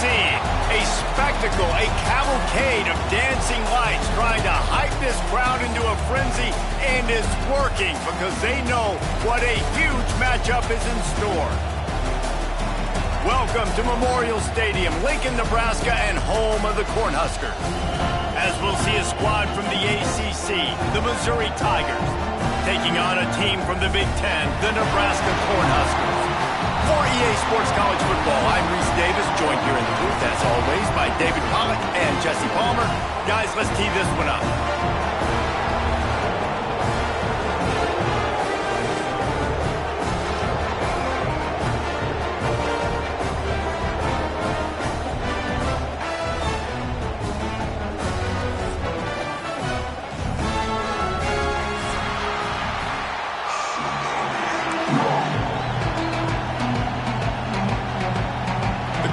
seeing? A spectacle, a cavalcade of dancing lights trying to hype this crowd into a frenzy, and it's working because they know what a huge matchup is in store. Welcome to Memorial Stadium, Lincoln, Nebraska, and home of the Cornhuskers. As we'll see a squad from the ACC, the Missouri Tigers, taking on a team from the Big Ten, the Nebraska Cornhuskers. For EA Sports College Football, I'm Reese Davis, joined here in the booth, as always, by David Pollack and Jesse Palmer. Guys, let's tee this one up.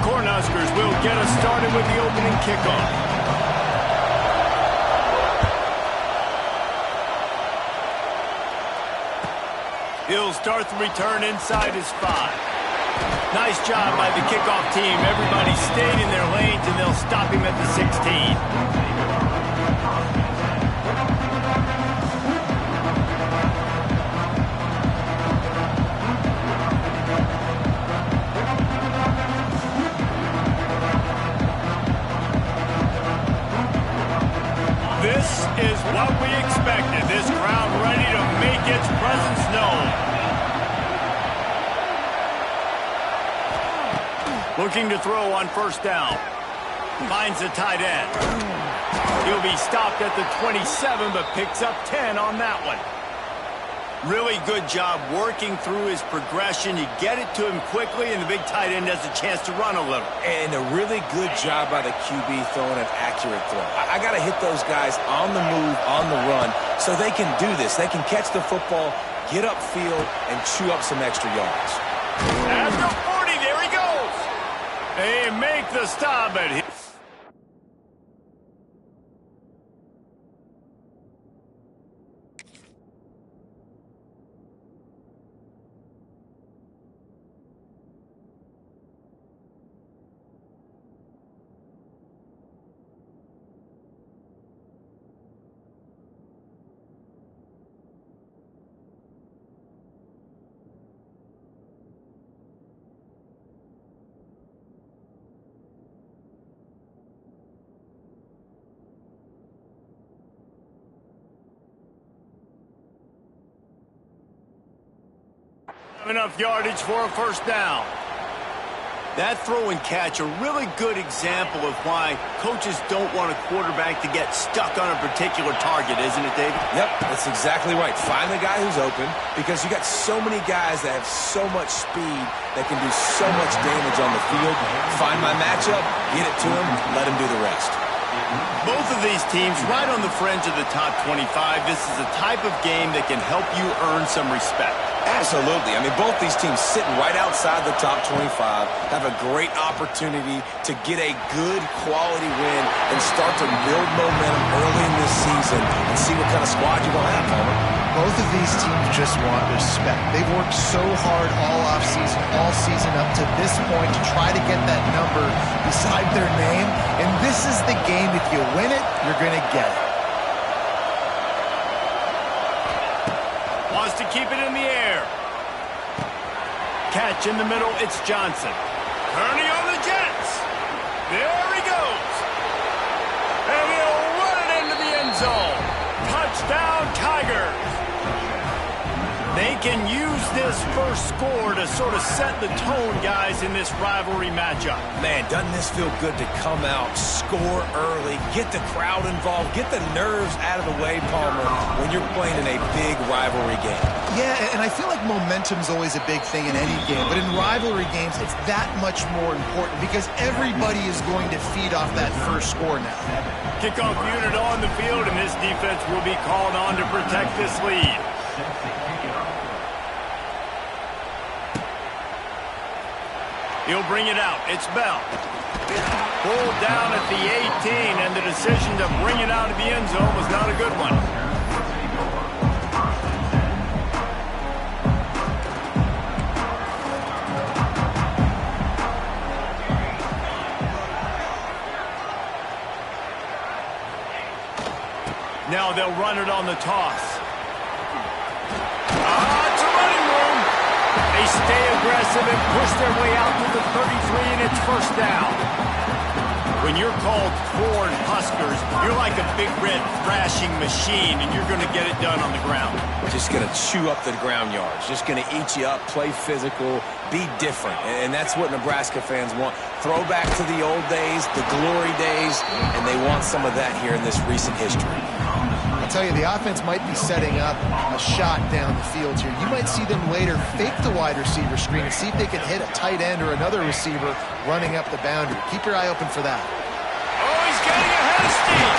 Cornhuskers will get us started with the opening kickoff. He'll start the return inside his 5. Nice job by the kickoff team. Everybody stayed in their lanes, and they'll stop him at the 16. This is what we expected. This crowd ready to make its presence known. Looking to throw on first down. Finds the tight end. He'll be stopped at the 27, but picks up 10 on that one. Really good job working through his progression. You get it to him quickly, and the big tight end has a chance to run a little. And a really good job by the QB throwing an accurate throw. I got to hit those guys on the move, on the run, so they can do this. They can catch the football, get upfield, and chew up some extra yards. At the 40, there he goes. They make the stop at him. Enough yardage for a first down. That throw and catch, a really good example of why coaches don't want a quarterback to get stuck on a particular target, isn't it, David? Yep, that's exactly right. Find the guy who's open, because you got so many guys that have so much speed that can do so much damage on the field. Find my matchup, get it to him, let him do the rest. Both of these teams right on the fringe of the top 25. This is a type of game that can help you earn some respect. Absolutely. I mean, both these teams sitting right outside the top 25 have a great opportunity to get a good quality win and start to build momentum early in this season and see what kind of squad you're going to have, Palmer. Both of these teams just want respect. They've worked so hard all offseason, all season up to this point to try to get that number beside their name. And this is the game. If you win it, you're going to get it. Wants to keep it in the air. Catch in the middle, it's Johnson. Kearney on the Jets. There he goes. And he'll run it into the end zone. Touchdown, Tigers. They can use this first score to sort of set the tone, guys, in this rivalry matchup. Man, doesn't this feel good to come out, score early, get the crowd involved, get the nerves out of the way, Palmer, when you're playing in a big rivalry game? Yeah, and I feel like momentum's always a big thing in any game, but in rivalry games, it's that much more important because everybody is going to feed off that first score now. Kickoff unit on the field, and this defense will be called on to protect this lead. He'll bring it out. It's Bell. Pulled down at the 18, and the decision to bring it out of the end zone was not a good one. Now they'll run it on the toss. It's a running room. They stay aggressive and push their way out to the 33, and it's first down. When you're called Corn Huskers, you're like a big red thrashing machine, and you're going to get it done on the ground. Just going to chew up the ground yards. Just going to eat you up, play physical, be different. And that's what Nebraska fans want. Throw back to the old days, the glory days, and they want some of that here in this recent history. I'll tell you, the offense might be setting up a shot down the field here. You might see them later fake the wide receiver screen and see if they can hit a tight end or another receiver running up the boundary. Keep your eye open for that. Oh, he's getting ahead of steam.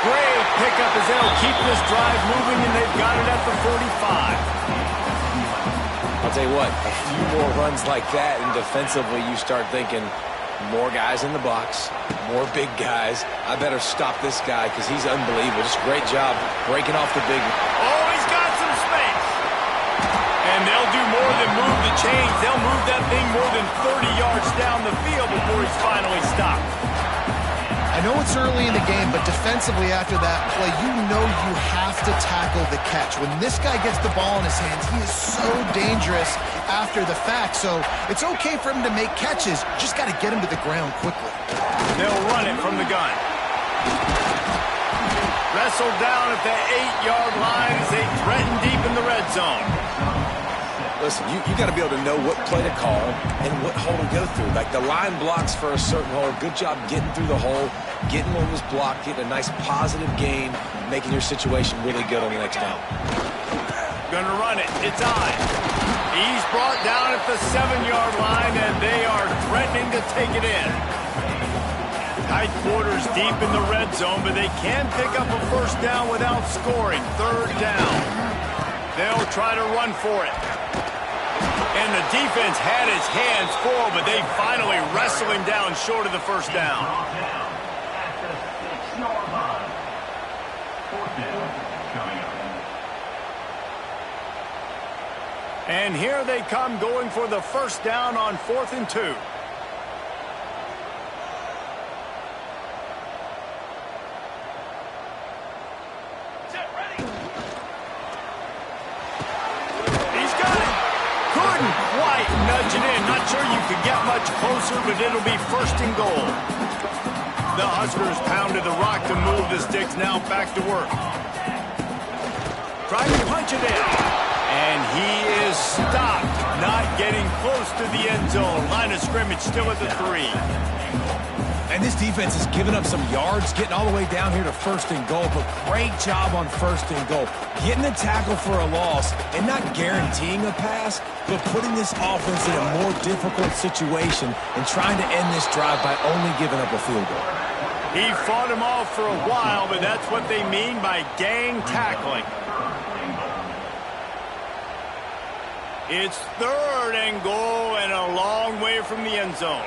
Great pickup as they'll keep this drive moving, and they've got it at the 45. I'll tell you what, a few more runs like that, and defensively you start thinking, more guys in the box, more big guys. I better stop this guy because he's unbelievable. Just great job breaking off the big one. Oh, he's got some space. And they'll do more than move the chains. They'll move that thing more than 30 yards down the field before he's finally stopped. I know it's early in the game, but defensively after that play, you know you have to tackle the catch. When this guy gets the ball in his hands, he is so dangerous after the fact. So it's okay for him to make catches. Just got to get him to the ground quickly. They'll run it from the gun. Wrestled down at the 8-yard line as they threaten deep in the red zone. Listen, you got to be able to know what play to call and what hole to go through. Like the line blocks for a certain hole. Good job getting through the hole, getting what was blocked, getting a nice positive gain, making your situation really good on the next down. Gonna run it. It's on. He's brought down at the 7-yard line, and they are threatening to take it in. Tight quarters deep in the red zone, but they can pick up a first down without scoring. Third down. They'll try to run for it. And the defense had his hands full, but they finally wrestle him down short of the first down. And here they come going for the first down on 4th and 2. Nudge it in. Not sure you could get much closer, but it'll be first and goal. The Huskers pounded the rock to move the sticks. Now back to work. Trying to punch it in. And he is stopped. Not getting close to the end zone. Line of scrimmage still at the 3. And this defense has given up some yards, getting all the way down here to first and goal, but great job on first and goal. Getting the tackle for a loss and not guaranteeing a pass, but putting this offense in a more difficult situation and trying to end this drive by only giving up a field goal. He fought him off for a while, but that's what they mean by gang tackling. It's 3rd and goal and a long way from the end zone.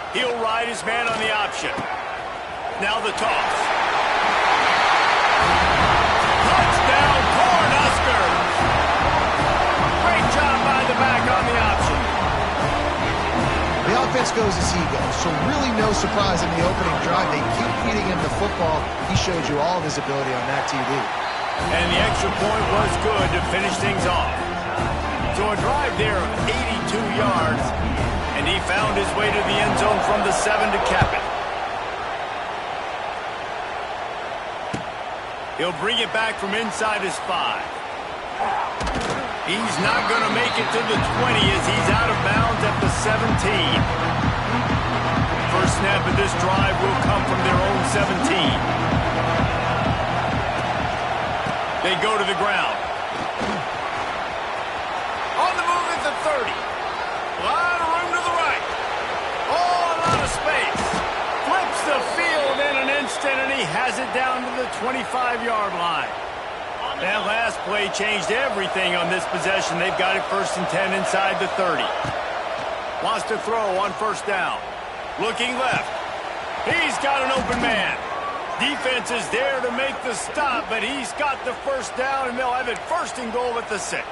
He'll ride his man on the option. Now the toss. Touchdown, Cornhuskers! Great job by the back on the option. The offense goes as he goes, so really no surprise in the opening drive. They keep feeding him the football. He showed you all of his ability on that TV. And the extra point was good to finish things off. So a drive there of 82 yards. And he found his way to the end zone from the 7 to cap it. He'll bring it back from inside his 5. He's not going to make it to the 20 as he's out of bounds at the 17. First snap of this drive will come from their own 17. They go to the ground. On the move at the 30. A lot of room to the right. Oh, a lot of space. Flips the field in an instant, and he has it down to the 25-yard line. That last play changed everything on this possession. They've got it 1st and 10 inside the 30. Wants to throw on first down. Looking left. He's got an open man. Defense is there to make the stop, but he's got the first down, and they'll have it 1st and goal at the 6.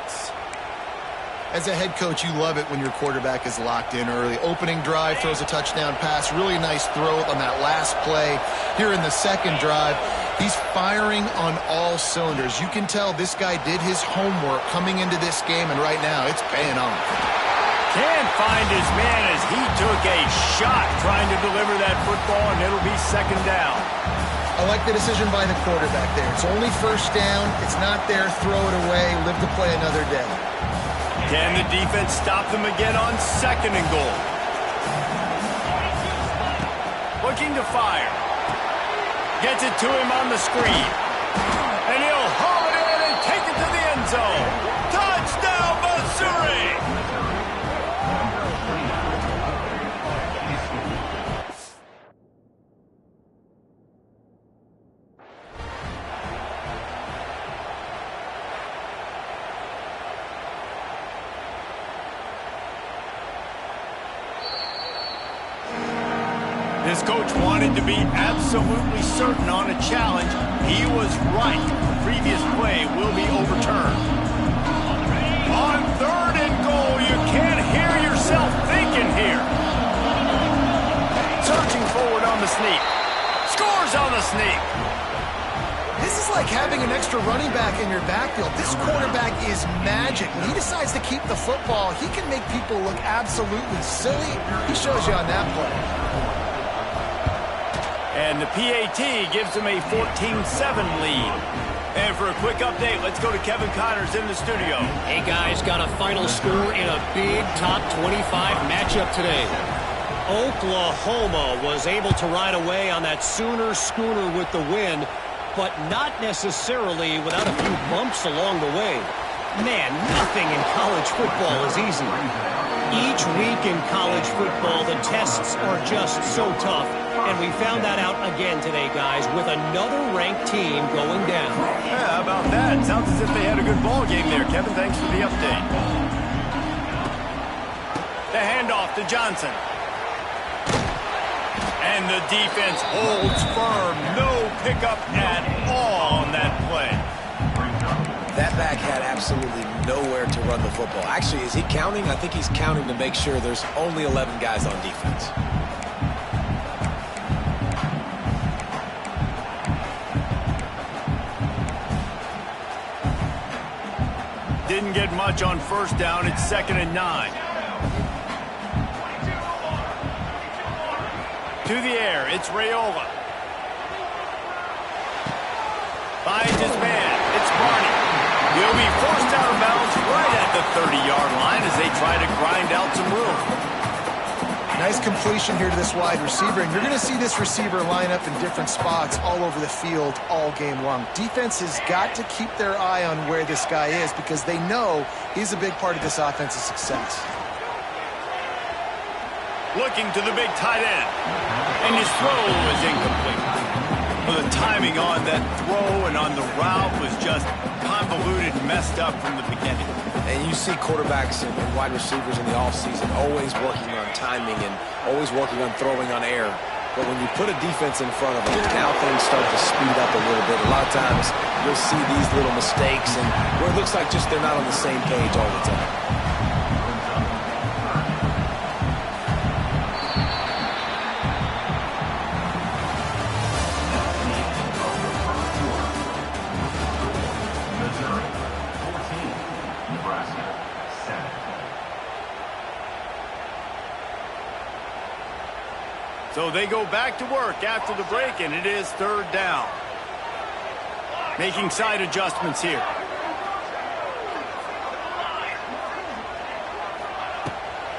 As a head coach, you love it when your quarterback is locked in early. Opening drive, throws a touchdown pass. Really nice throw on that last play. Here in the second drive, he's firing on all cylinders. You can tell this guy did his homework coming into this game, and right now it's paying off. Can't find his man as he took a shot trying to deliver that football, and it'll be second down. I like the decision by the quarterback there. It's only first down. It's not there. Throw it away. Live to play another day. Can the defense stop them again on second and goal? Looking to fire. Gets it to him on the screen. And he'll haul it in and take it to the end zone. Touchdown, Missouri! This coach wanted to be absolutely certain on a challenge. He was right. The previous play will be overturned. On third and goal, you can't hear yourself thinking here. Searching forward on the sneak. Scores on the sneak. This is like having an extra running back in your backfield. This quarterback is magic. When he decides to keep the football, he can make people look absolutely silly. He shows you on that play. And the PAT gives them a 14-7 lead. And for a quick update, let's go to Kevin Connors in the studio. Hey, guys, got a final score in a big top 25 matchup today. Oklahoma was able to ride away on that Sooner schooner with the win, but not necessarily without a few bumps along the way. Man, nothing in college football is easy. Each week in college football, the tests are just so tough. And we found that out again today, guys, with another ranked team going down. Yeah, how about that? Sounds as if they had a good ball game there, Kevin. Thanks for the update. The handoff to Johnson. And the defense holds firm. No pickup at all on that play. That back had absolutely nowhere to run the football. Actually, is he counting? I think he's counting to make sure there's only 11 guys on defense. Didn't get much on first down. It's 2nd and 9. To the air, it's Raiola. Finds his man. It's Barney. He'll be forced out of bounds right at the 30-yard line as they try to grind out some room. Nice completion here to this wide receiver, and you're going to see this receiver line up in different spots all over the field all game long. Defense has got to keep their eye on where this guy is because they know he's a big part of this offense's success. Looking to the big tight end, and his throw was incomplete. Well, the timing on that throw and on the route was just convoluted, messed up from the beginning. And you see quarterbacks and wide receivers in the offseason always working on timing and always working on throwing on air. But when you put a defense in front of them, now things start to speed up a little bit. A lot of times you'll see these little mistakes and where it looks like just they're not on the same page all the time. So they go back to work after the break, and it is 3rd down. Making side adjustments here.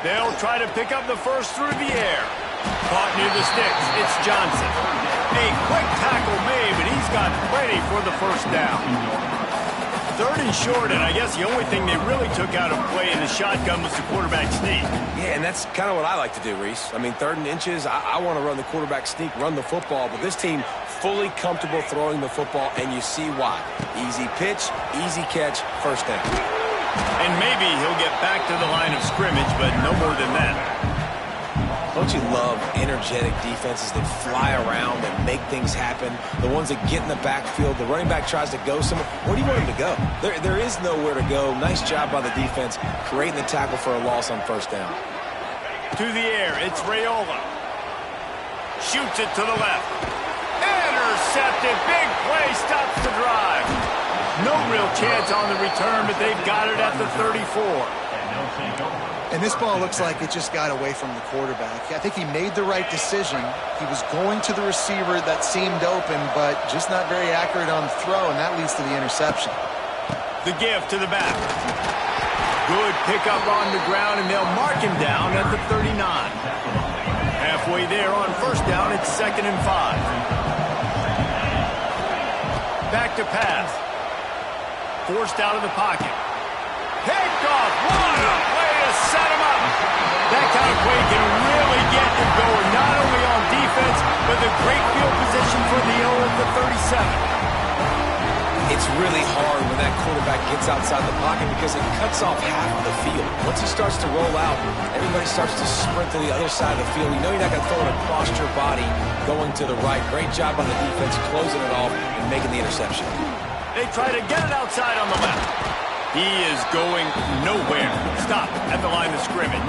They'll try to pick up the first through the air. Caught near the sticks. It's Johnson. A quick tackle made, but he's got plenty for the first down. 3rd and short, and I guess the only thing they really took out of play in the shotgun was the quarterback sneak. Yeah, and that's kind of what I like to do, Reese. I mean, 3rd and inches, I want to run the quarterback sneak, run the football, but this team fully comfortable throwing the football, and you see why. Easy pitch, easy catch, first down. And maybe he'll get back to the line of scrimmage, but no more than that. Don't you love energetic defenses that fly around and make things happen? The ones that get in the backfield, the running back tries to go somewhere. Where do you want him to go? There is nowhere to go. Nice job by the defense creating the tackle for a loss on first down. To the air, it's Raiola. Shoots it to the left. Intercepted. Big play, stops the drive. No real chance on the return, but they've got it at the 34. And this ball looks like it just got away from the quarterback. I think he made the right decision. He was going to the receiver that seemed open, but just not very accurate on the throw, and that leads to the interception. The give to the back. Good pickup on the ground, and they'll mark him down at the 39. Halfway there on first down, it's 2nd and 5. Back to pass. Forced out of the pocket. Picked off. What a play to set him up. That kind of play can really get you going, not only on defense, but the great field position for the O at the 37. It's really hard when that quarterback gets outside the pocket because it cuts off half of the field. Once he starts to roll out, everybody starts to sprint to the other side of the field. You know you're not going to throw it across your body going to the right. Great job on the defense closing it off and making the interception. They try to get it outside on the left. He is going nowhere. Stop at the line of scrimmage.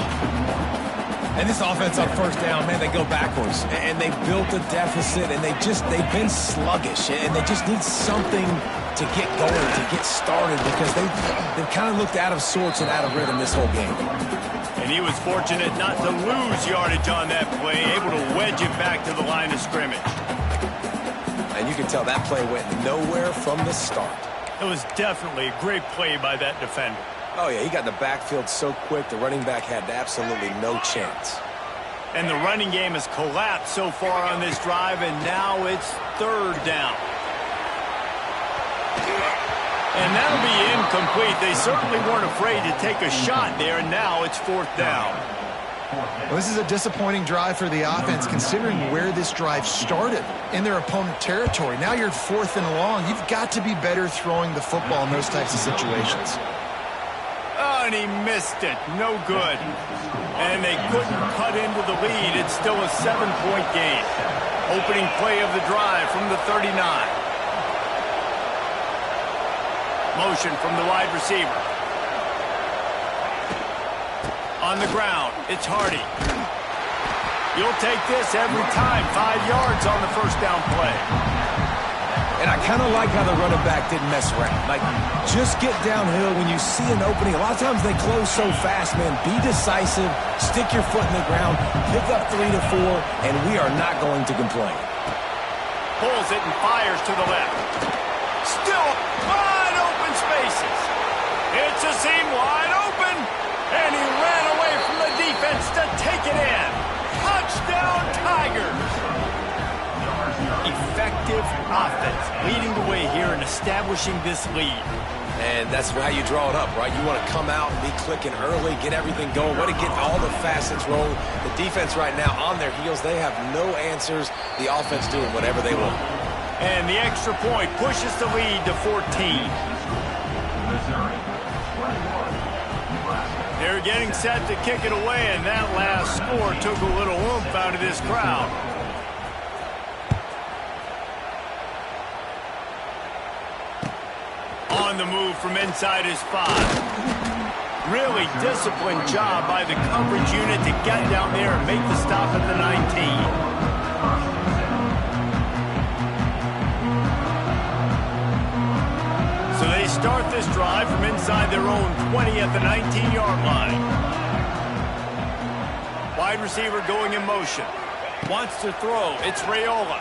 And this offense on first down, man, they go backwards. And they built a deficit, and they've been sluggish. And they just need something to get going, to get started, because they've kind of looked out of sorts and out of rhythm this whole game. And he was fortunate not to lose yardage on that play, able to wedge it back to the line of scrimmage. And you can tell that play went nowhere from the start. It was definitely a great play by that defender. Oh, yeah, he got in the backfield so quick, the running back had absolutely no chance. And the running game has collapsed so far on this drive, and now it's 3rd down. And that'll be incomplete. They certainly weren't afraid to take a shot there, and now it's 4th down. Well, this is a disappointing drive for the offense, considering where this drive started, in their opponent territory. Now you're 4th and long. You've got to be better throwing the football in those types of situations. Oh, and he missed it. No good. And they couldn't cut into the lead. It's still a 7-point game. Opening play of the drive from the 39. Motion from the wide receiver. On the ground, it's Hardy. You'll take this every time. 5 yards on the first down play. And I kind of like how the running back didn't mess around. Like, just get downhill when you see an opening. A lot of times they close so fast, man. Be decisive, stick your foot in the ground, pick up 3 to 4, and we are not going to complain. Pulls it and fires to the left. Still wide open spaces. It's a seam wide open. And he ran away from the defense to take it in. Touchdown, Tigers. Effective offense leading the way here and establishing this lead. And that's how you draw it up, right? You want to come out and be clicking early, get everything going, want to get all the facets rolling. The defense right now on their heels, they have no answers. The offense doing whatever they want. And the extra point pushes the lead to 14. They're getting set to kick it away, and that last score took a little oomph out of this crowd. On the move from inside his 5. Really disciplined job by the coverage unit to get down there and make the stop at the 19. So they start this drive from inside their own 20 at the 19-yard line. Wide receiver going in motion. Wants to throw. It's Raiola.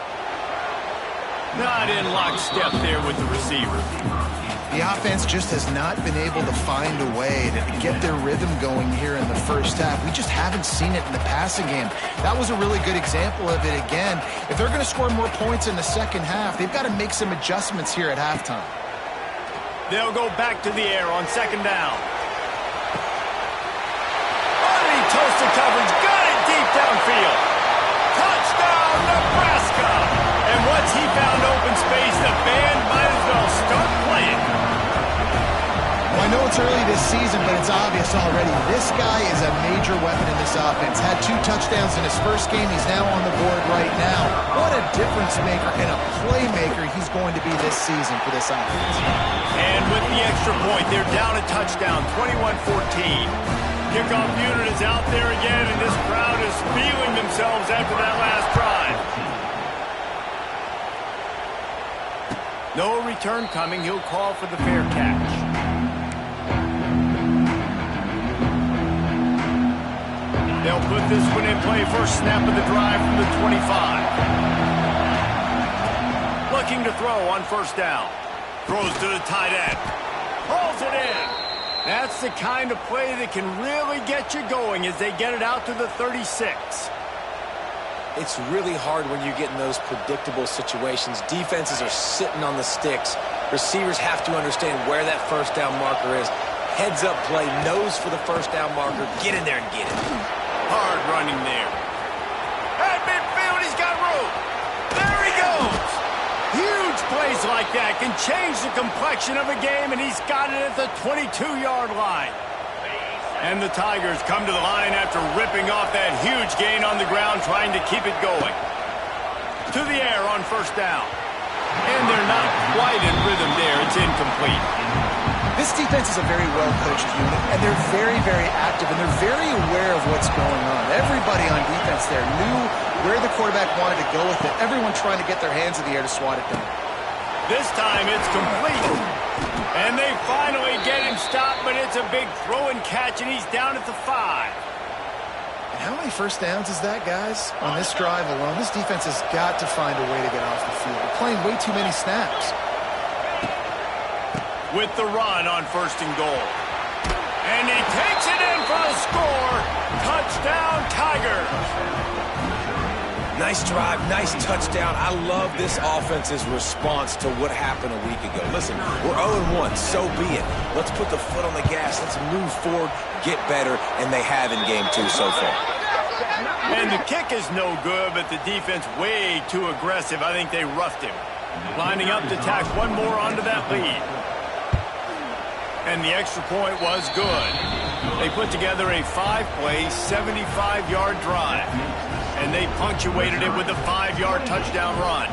Not in lockstep there with the receiver. The offense just has not been able to find a way to get their rhythm going here in the first half. We just haven't seen it in the passing game. That was a really good example of it again. If they're going to score more points in the second half, they've got to make some adjustments here at halftime. They'll go back to the air on 2nd down. Underneath toasted coverage, got it deep downfield. Touchdown, Nebraska! And once he found open space, the band might as well start playing. Well, I know it's this early this season, but it's obvious already. This guy is a major weapon in this offense. Had 2 touchdowns in his first game. He's now on the board right now. What a difference maker and a playmaker he's going to be this season for this offense. And with the extra point, they're down a touchdown, 21-14. Kickoff unit is out there again, and this crowd is feeling themselves after that last drive. No return coming. He'll call for the fair catch. They'll put this one in play. First snap of the drive from the 25. Looking to throw on first down. Throws to the tight end. Pulls it in. That's the kind of play that can really get you going as they get it out to the 36. It's really hard when you get in those predictable situations. Defenses are sitting on the sticks. Receivers have to understand where that first down marker is. Heads up play, nose for the first down marker. Get in there and get it. Hard running there. At midfield, he's got room. There he goes. Huge plays like that can change the complexion of a game, and he's got it at the 22-yard line. And the Tigers come to the line after ripping off that huge gain on the ground, trying to keep it going. To the air on first down. And they're not quite in rhythm there. It's incomplete. This defense is a very well-coached unit, and they're very, very active, and they're very aware of what's going on. Everybody on defense there knew where the quarterback wanted to go with it. Everyone trying to get their hands in the air to swat it down. This time it's complete. And they finally get him stopped, but it's a big throw and catch, and he's down at the 5. And how many first downs is that, guys? On this drive alone, this defense has got to find a way to get off the field. They're playing way too many snaps. With the run on first and goal. And he takes it in for the score. Touchdown, Tigers. Nice drive, nice touchdown. I love this offense's response to what happened a week ago. Listen, we're 0-1, so be it. Let's put the foot on the gas. Let's move forward, get better, and they have in game 2 so far. And the kick is no good, but the defense way too aggressive. I think they roughed him. Lining up to tack one more onto that lead. And the extra point was good. They put together a 5-play, 75-yard drive. And they punctuated it with a 5-yard touchdown run.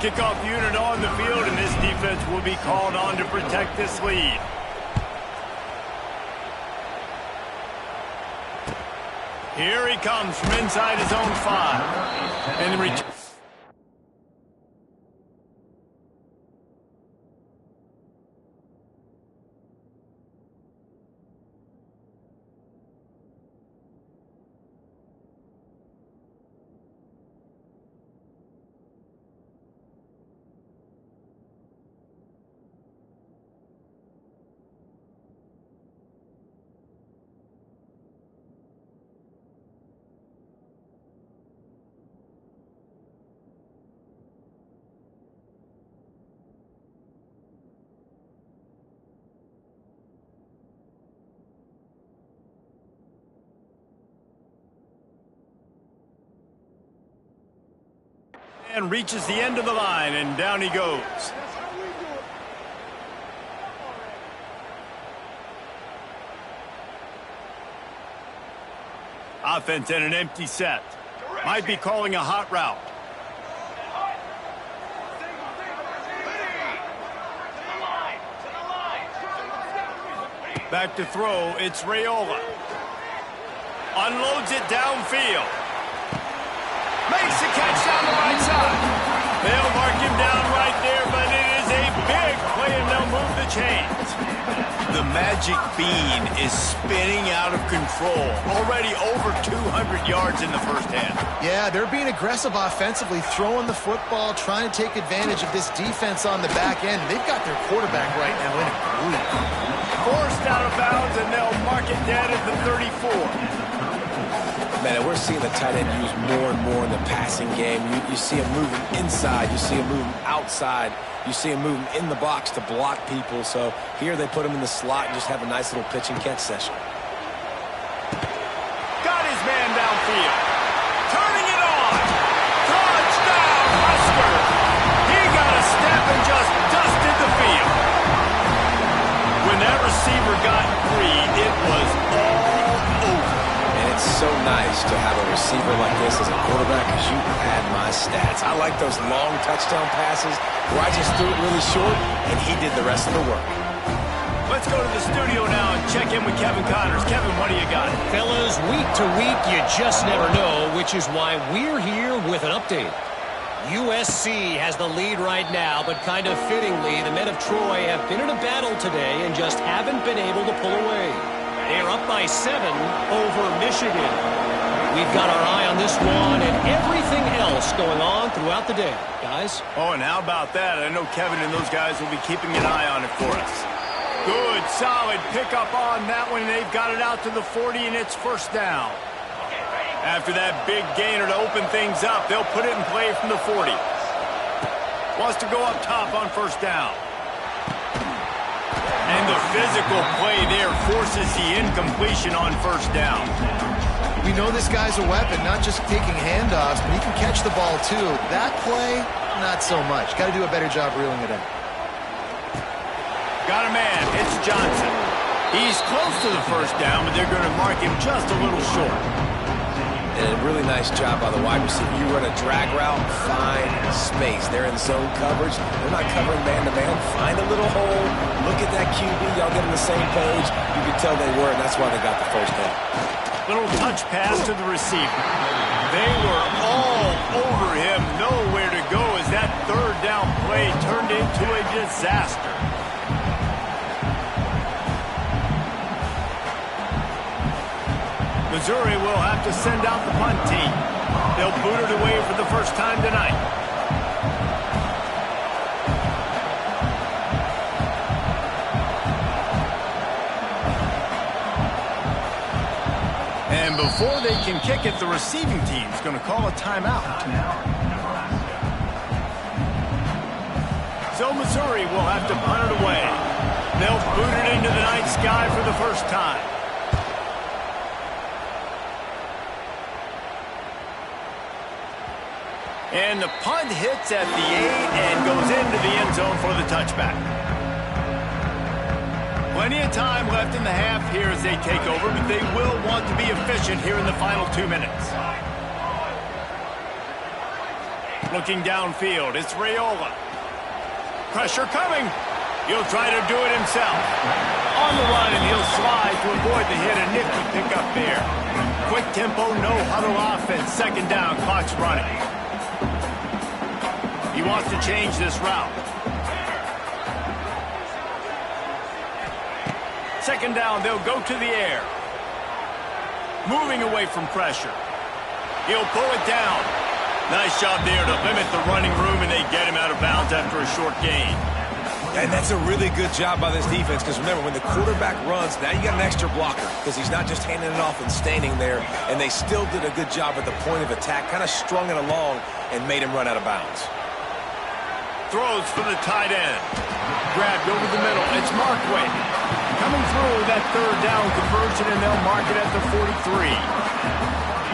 Kickoff unit on the field, and this defense will be called on to protect this lead. Here he comes from inside his own 5. And the return. And reaches the end of the line, and down he goes. Offense in an empty set. Might be calling a hot route. Back to throw, it's Raiola. Unloads it downfield. Makes the catch down the right side. They'll mark him down right there, but it is a big play, and they'll move the chains. The magic bean is spinning out of control. Already over 200 yards in the first half. Yeah, they're being aggressive offensively, throwing the football, trying to take advantage of this defense on the back end. They've got their quarterback right now in a groove. Forced out of bounds, and they'll mark it dead at the 34. Man, we're seeing the tight end used more and more in the passing game. You see him moving inside. You see him moving outside. You see him moving in the box to block people. So here they put him in the slot and just have a nice little pitch and catch session. Got his man downfield. Turning it on. Throws receiver like this as a quarterback because you had my stats. I like those long touchdown passes where I just threw it really short, and he did the rest of the work. Let's go to the studio now and check in with Kevin Connors. Kevin, what do you got? Fellas, week to week, you just never know, which is why we're here with an update. USC has the lead right now, but kind of fittingly, the men of Troy have been in a battle today and just haven't been able to pull away. They are up by 7 over Michigan. We've got our eye on this one and everything else going on throughout the day. Guys? Oh, and how about that? I know Kevin and those guys will be keeping an eye on it for us. Good, solid pickup on that one. They've got it out to the 40, and it's first down. After that big gainer to open things up, they'll put it in play from the 40. Wants to go up top on first down. And the physical play there forces the incompletion on first down. We know this guy's a weapon, not just taking handoffs, but he can catch the ball too. That play, not so much. Got to do a better job reeling it in. Got a man. It's Johnson. He's close to the first down, but they're going to mark him just a little short. And a really nice job by the wide receiver. You run a drag route, find space. They're in zone coverage. They're not covering man-to-man. Find a little hole. Look at that QB. Y'all get on the same page. You can tell they were, and that's why they got the first down. Little touch pass to the receiver. They were all over him. Nowhere to go as that third down play turned into a disaster. Missouri will have to send out the punt team. They'll boot it away for the first time tonight. And before they can kick it, the receiving team's going to call a timeout. So Missouri will have to punt it away. They'll boot it into the night sky for the first time. And the punt hits at the 8 and goes into the end zone for the touchback. Plenty of time left in the half here as they take over, but they will want to be efficient here in the final 2 minutes. Looking downfield, it's Raiola. Pressure coming. He'll try to do it himself. On the run, and he'll slide to avoid the hit. A nifty pickup there. Quick tempo, no huddle offense. Second down, clock's running. He wants to change this route. Second down, they'll go to the air. Moving away from pressure. He'll pull it down. Nice job there to limit the running room, and they get him out of bounds after a short gain. And that's a really good job by this defense because remember, when the quarterback runs, now you got an extra blocker because he's not just handing it off and standing there, and they still did a good job at the point of attack, kind of strung it along and made him run out of bounds. Throws for the tight end. Grabbed over the middle. It's Markway. Coming through that third down conversion, and they'll mark it at the 43.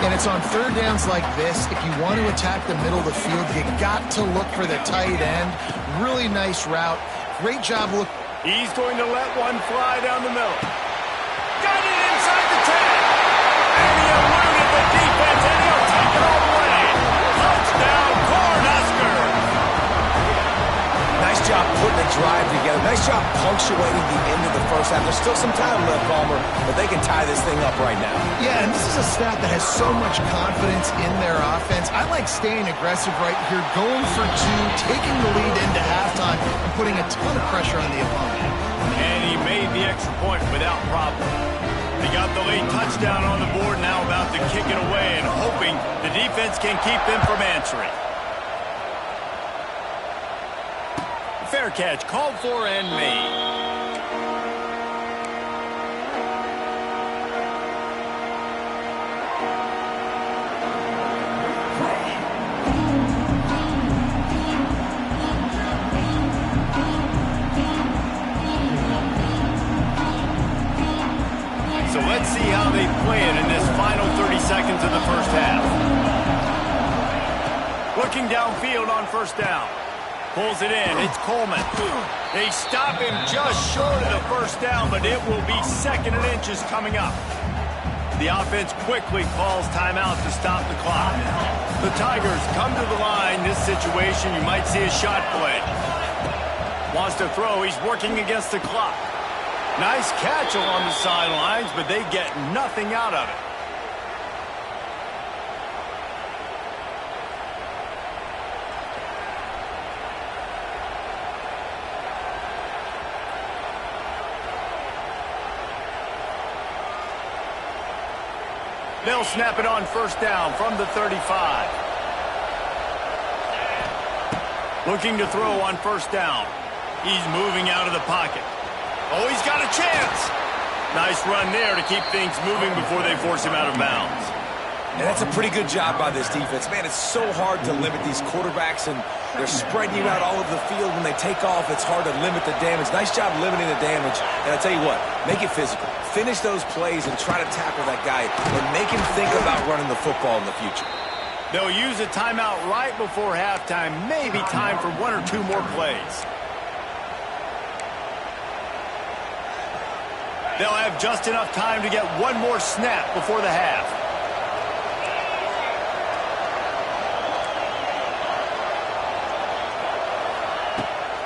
And it's on third downs like this, if you want to attack the middle of the field, you got to look for the tight end. Really nice route. Great job. Look. He's going to let one fly down the middle. Got it inside the 10. And he eluded the defense, and he'll take it all the way. Touchdown, Cornhusker. Nice job putting the drive together. Nice job punctuating the end of the first half. There's still some time left, Palmer, but they can tie this thing up right now. Yeah, and this is a staff that has so much confidence in their offense. I like staying aggressive right here, going for 2, taking the lead into halftime, and putting a ton of pressure on the opponent. And he made the extra point without problem. They got the late touchdown on the board, now about to kick it away and hoping the defense can keep them from answering. Fair catch, called for and made. So let's see how they play it in this final 30 seconds of the first half. Looking downfield on first down. Pulls it in. It's Coleman. They stop him just short of the first down, but it will be second and inches coming up. The offense quickly calls timeout to stop the clock. The Tigers come to the line. This situation, you might see a shot play. Wants to throw. He's working against the clock. Nice catch along the sidelines, but they get nothing out of it. They'll snap it on first down from the 35. Looking to throw on first down. He's moving out of the pocket. Oh, he's got a chance. Nice run there to keep things moving before they force him out of bounds. And that's a pretty good job by this defense. Man, it's so hard to limit these quarterbacks, and they're spreading you out all over the field. When they take off, it's hard to limit the damage. Nice job limiting the damage. And I tell you what, make it physical. Finish those plays and try to tackle that guy and make him think about running the football in the future. They'll use a timeout right before halftime. Maybe time for one or two more plays. They'll have just enough time to get one more snap before the half.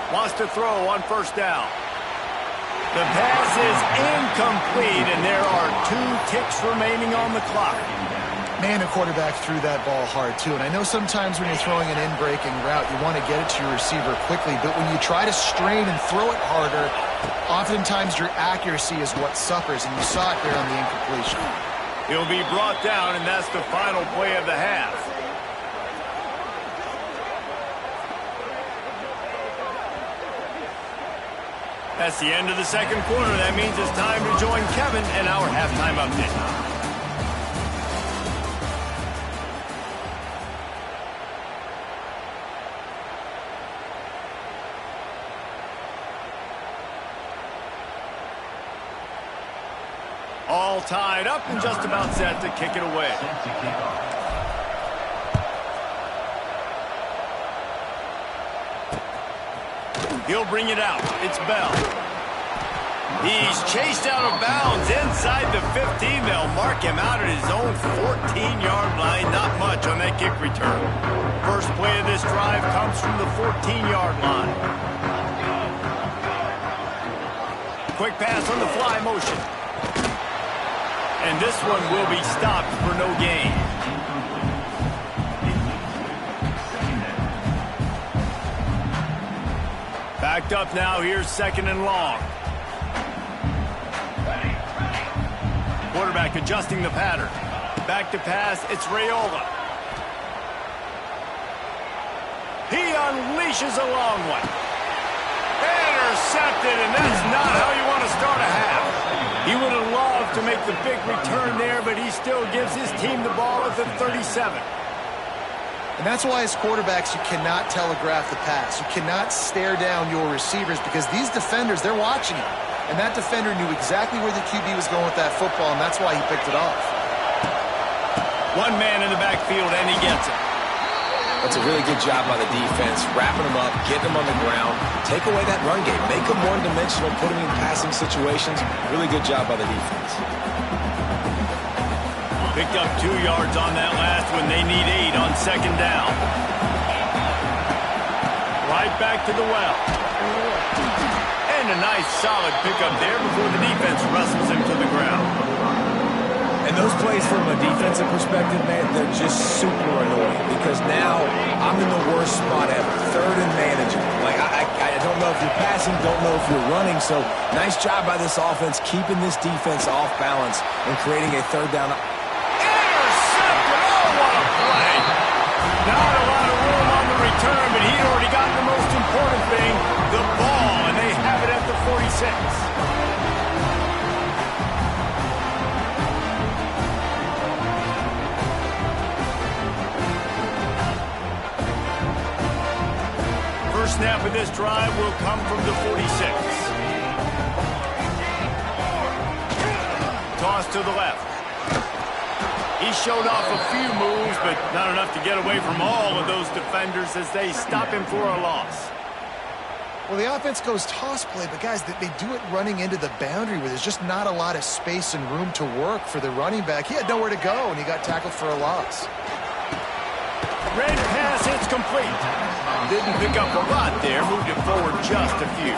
Wants to throw on first down. The pass is incomplete, and there are 2 ticks remaining on the clock. Man, the quarterback threw that ball hard, too. And I know sometimes when you're throwing an in-breaking route, you want to get it to your receiver quickly. But when you try to strain and throw it harder, oftentimes your accuracy is what suffers. And you saw it there on the incompletion. He'll be brought down, and that's the final play of the half. That's the end of the second quarter. That means it's time to join Kevin and our halftime update. All tied up and just about set to kick it away. He'll bring it out. It's Bell. He's chased out of bounds inside the 15. They'll mark him out at his own 14-yard line. Not much on that kick return. First play of this drive comes from the 14-yard line. Quick pass on the fly motion. And this one will be stopped for no gain. Backed up now. Here's second and long. Quarterback adjusting the pattern. Back to pass. It's Raiola. He unleashes a long one. Intercepted, and that's not how you want to start a half. He would have loved to make the big return there, but he still gives his team the ball at the 37. And that's why as quarterbacks, you cannot telegraph the pass. You cannot stare down your receivers because these defenders, they're watching it. And that defender knew exactly where the QB was going with that football, and that's why he picked it off. One man in the backfield, and he gets it. That's a really good job by the defense, wrapping them up, getting them on the ground, take away that run game, make them one-dimensional, put them in passing situations. Really good job by the defense. Picked up 2 yards on that last one. They need 8 on second down. Right back to the well. And a nice solid pickup there before the defense wrestles him to the ground. And those plays from a defensive perspective, man, they're just super annoying because now I'm in the worst spot ever. Third and manageable. Like, I don't know if you're passing, don't know if you're running. So nice job by this offense keeping this defense off balance and creating a third down. Intercepted! Oh, what a play! Not a lot of room on the return, but he'd already gotten the most important thing, the ball, and they have it at the 46. First snap of this drive will come from the 46. Toss to the left. He showed off a few moves, but not enough to get away from all of those defenders as they stop him for a loss. Well, the offense goes toss play, but guys, they do it running into the boundary where there's just not a lot of space and room to work for the running back. He had nowhere to go, and he got tackled for a loss. Red pass, it's complete. Didn't pick up a lot there, moved it forward just a few.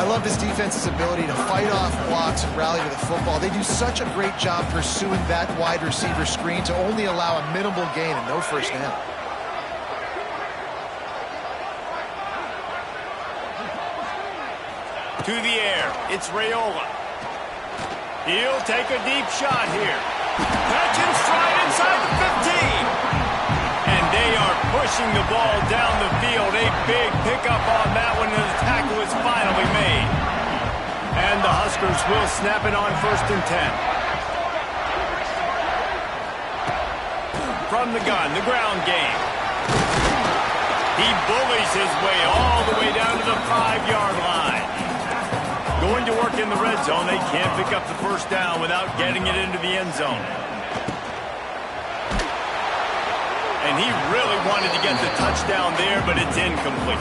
I love this defense's ability to fight off blocks and rally to the football. They do such a great job pursuing that wide receiver screen to only allow a minimal gain and no first down. To the air, it's Raiola. He'll take a deep shot here. Catch and stride inside the 15. And they are pushing the ball down the field. A big pickup on that one, and the tackle is finally made. And the Huskers will snap it on 1st and 10. From the gun, the ground game. He bullies his way all the way down to the 5-yard line. Going to work in the red zone. They can't pick up the first down without getting it into the end zone. And he really wanted to get the touchdown there, but it's incomplete.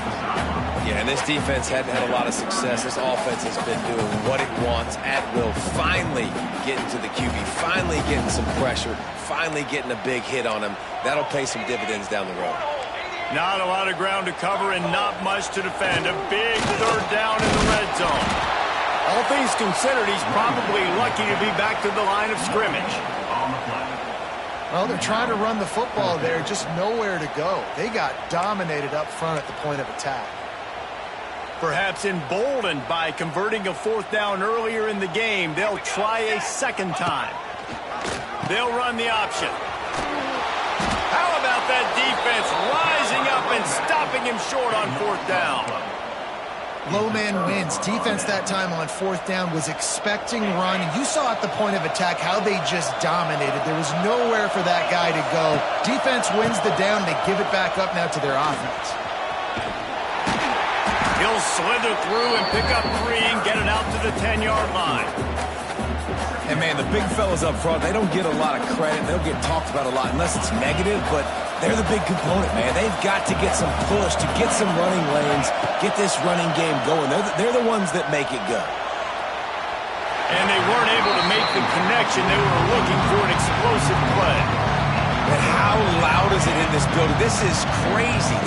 Yeah, and this defense hadn't had a lot of success. This offense has been doing what it wants at will. Finally getting to the QB, finally getting some pressure, finally getting a big hit on him. That'll pay some dividends down the road. Not a lot of ground to cover and not much to defend. A big 3rd down in the red zone. All things considered, he's probably lucky to be back to the line of scrimmage. Well, they're trying to run the football there, just nowhere to go. They got dominated up front at the point of attack. Perhaps emboldened by converting a 4th down earlier in the game, they'll try a 2nd time. They'll run the option. How about that defense rising up and stopping him short on 4th down? Low man wins. Defense that time on 4th down was expecting run. You saw at the point of attack how they just dominated. There was nowhere for that guy to go. Defense wins the down. They give it back up now to their offense. He'll slither through and pick up 3 and get it out to the 10-yard line. And, man, the big fellas up front, they don't get a lot of credit. They'll get talked about a lot unless it's negative, but they're the big component, man. They've got to get some push, to get some running lanes, get this running game going. They're the ones that make it go. And they weren't able to make the connection. They were looking for an explosive play. And how loud is it in this building? This is crazy.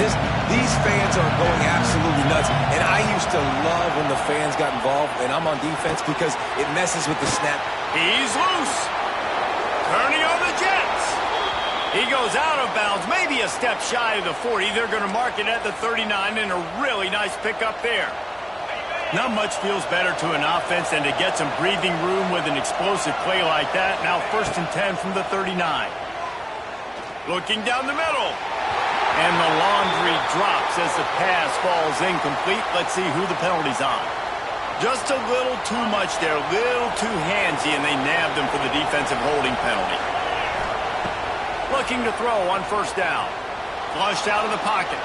These fans are going absolutely nuts. And I used to love when the fans got involved, and I'm on defense because it messes with the snap. He's loose. Turning on the Jets. He goes out of bounds, maybe a step shy of the 40. They're going to mark it at the 39, and a really nice pickup there. Not much feels better to an offense than to get some breathing room with an explosive play like that. Now 1st and 10 from the 39. Looking down the middle. And the laundry drops as the pass falls incomplete. Let's see who the penalty's on. Just a little too much there, a little too handsy, and they nabbed him for the defensive holding penalty. Looking to throw on 1st down. Flushed out of the pocket.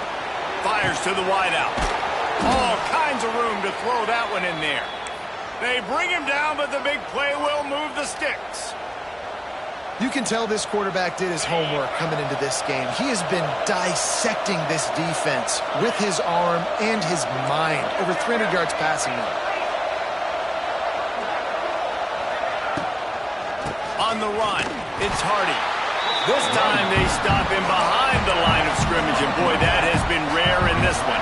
Fires to the wideout. All kinds of room to throw that one in there. They bring him down, but the big play will move the sticks. You can tell this quarterback did his homework coming into this game. He has been dissecting this defense with his arm and his mind. Over 300 yards passing now. On the run, it's Hardy. This time they stop him behind the line of scrimmage, and boy, that has been rare in this one.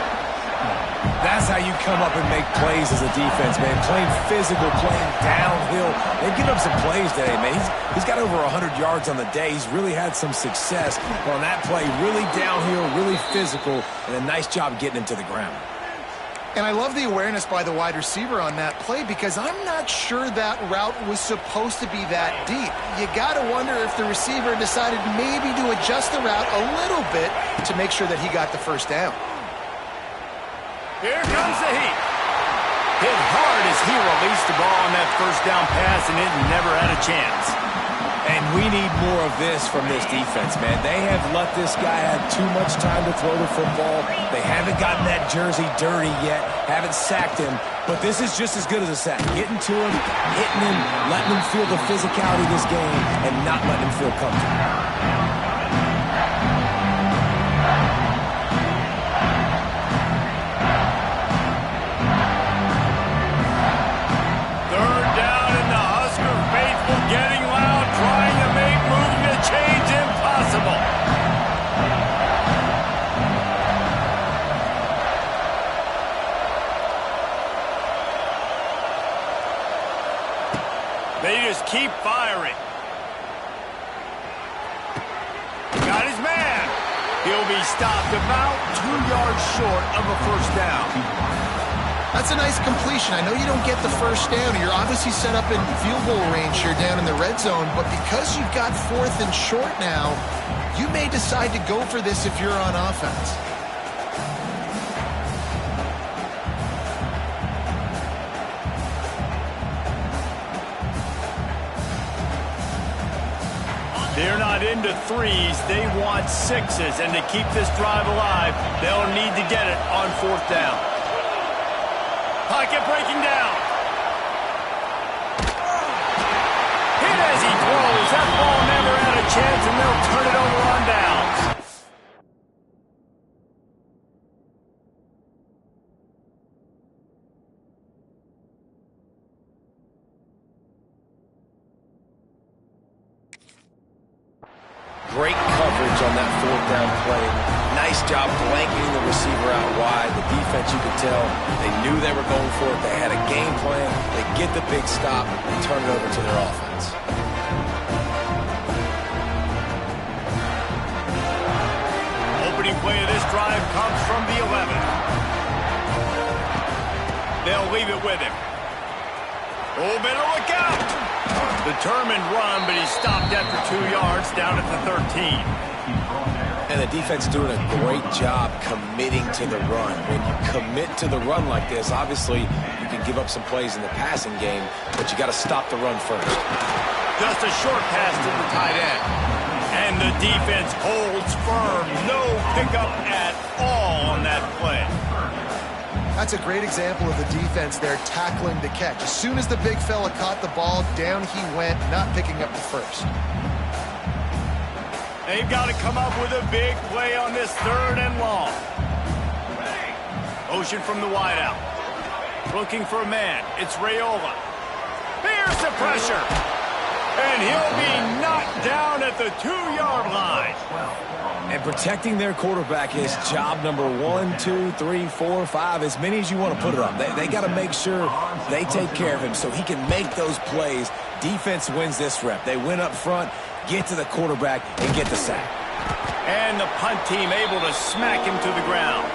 That's how you come up and make plays as a defense, man. Playing physical, playing downhill. They've given up some plays today, man. He's got over 100 yards on the day. He's really had some success on that play. Really downhill, really physical, and a nice job getting him to the ground. And I love the awareness by the wide receiver on that play because I'm not sure that route was supposed to be that deep. You got to wonder if the receiver decided maybe to adjust the route a little bit to make sure that he got the first down. Here comes the heat. Hit hard as he released the ball on that 1st down pass, and it never had a chance. And we need more of this from this defense, man. They have let this guy have too much time to throw the football. They haven't gotten that jersey dirty yet, haven't sacked him. But this is just as good as a sack. Getting to him, hitting him, letting him feel the physicality of this game, and not letting him feel comfortable. They just keep firing. Got his man. He'll be stopped about 2 yards short of a first down. That's a nice completion. I know you don't get the first down. You're obviously set up in field goal range here down in the red zone, but because you've got 4th and short now, you may decide to go for this if you're on offense. They're not into 3s. They want 6s. And to keep this drive alive, they'll need to get it on 4th down. Pocket breaking down. Hit as he throws. That ball never had a chance, and they'll turn it over on downs. Great coverage on that 4th down play. Nice job blanketing the receiver out wide. The defense, you could tell, they knew they were going for it. They had a game plan. They get the big stop and turn it over to their offense. Opening play of this drive comes from the 11. They'll leave it with him. Oh, better look out. Determined run, but he's stopped after 2 yards down at the 13. And the defense doing a great job committing to the run. When you commit to the run like this, obviously you can give up some plays in the passing game, but you got to stop the run first. Just a short pass to the tight end. And the defense holds firm. No pickup at all on that play. That's a great example of the defense there tackling the catch. As soon as the big fella caught the ball, down he went, not picking up the first. They've got to come up with a big play on this 3rd and long. Motion from the wideout. Looking for a man. It's Raiola. There's the pressure. And he'll be knocked down at the 2-yard line. And protecting their quarterback is job number 1, 2, 3, 4, 5, as many as you want to put it on. They got to make sure they take care of him so he can make those plays. Defense wins this rep. They win up front, get to the quarterback, and get the sack. And the punt team able to smack him to the ground.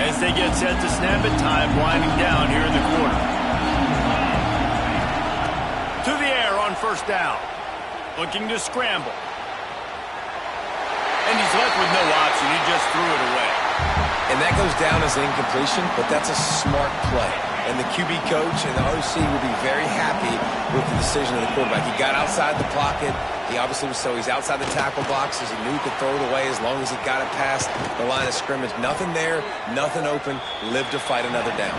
As they get set to snap it, time winding down here in the quarter. To the air on first down. Looking to scramble. And he's left with no option. He just threw it away. And that goes down as an incompletion, but that's a smart play. And the QB coach and the OC will be very happy with the decision of the quarterback. He got outside the pocket. He obviously was he's outside the tackle boxes. He knew he could throw it away as long as he got it past the line of scrimmage. Nothing there, nothing open. Live to fight another down.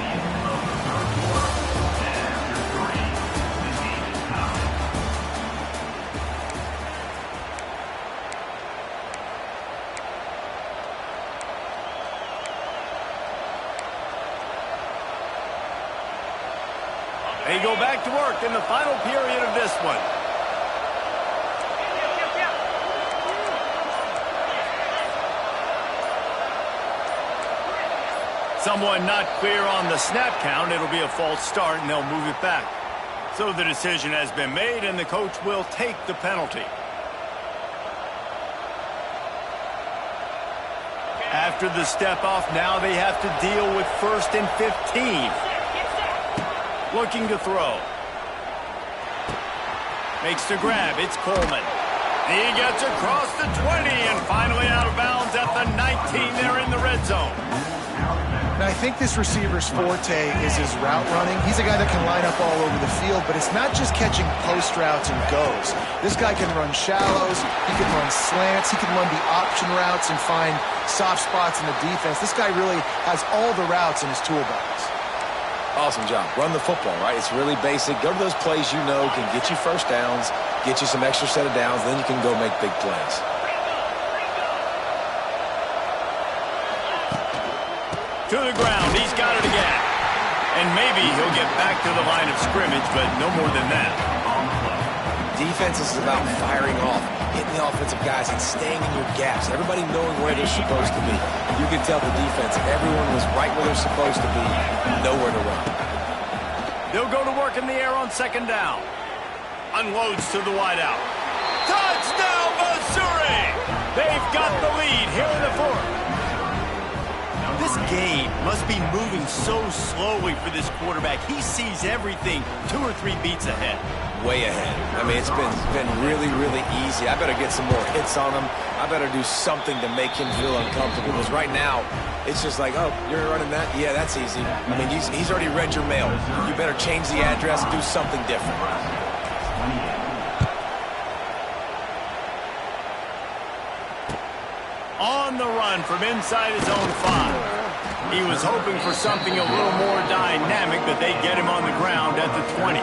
They go back to work in the final period of this one. Someone not clear on the snap count. It'll be a false start, and they'll move it back. So the decision has been made, and the coach will take the penalty. After the step-off, now they have to deal with 1st and 15. Looking to throw. Makes the grab. It's Coleman. He gets across the 20 and finally out of bounds at the 19. They're in the red zone. And I think this receiver's forte is his route running. He's a guy that can line up all over the field, but it's not just catching post routes and goes. This guy can run shallows. He can run slants. He can run the option routes and find soft spots in the defense. This guy really has all the routes in his toolbox. Awesome job. Run the football, right? It's really basic. Go to those plays you know can get you first downs, get you some extra set of downs, then you can go make big plays. To the ground. He's got it again. And maybe he'll get back to the line of scrimmage, but no more than that. defense is about firing off, hitting the offensive guys, and staying in your gaps. Everybody knowing where they're supposed to be. You can tell the defense, everyone was right where they're supposed to be, nowhere to run. They'll go to work in the air on second down. Unloads to the wideout. Touchdown, Missouri! They've got the lead here in the fourth. This game must be moving so slowly for this quarterback. He sees everything 2 or 3 beats ahead. Way ahead. I mean, it's been really, really easy. I better get some more hits on him. I better do something to make him feel uncomfortable. Because right now, it's just like, oh, you're running that? Yeah, that's easy. I mean, he's already read your mail. You better change the address and do something different. On the run from inside his own 5. He was hoping for something a little more dynamic, but they get him on the ground at the 20.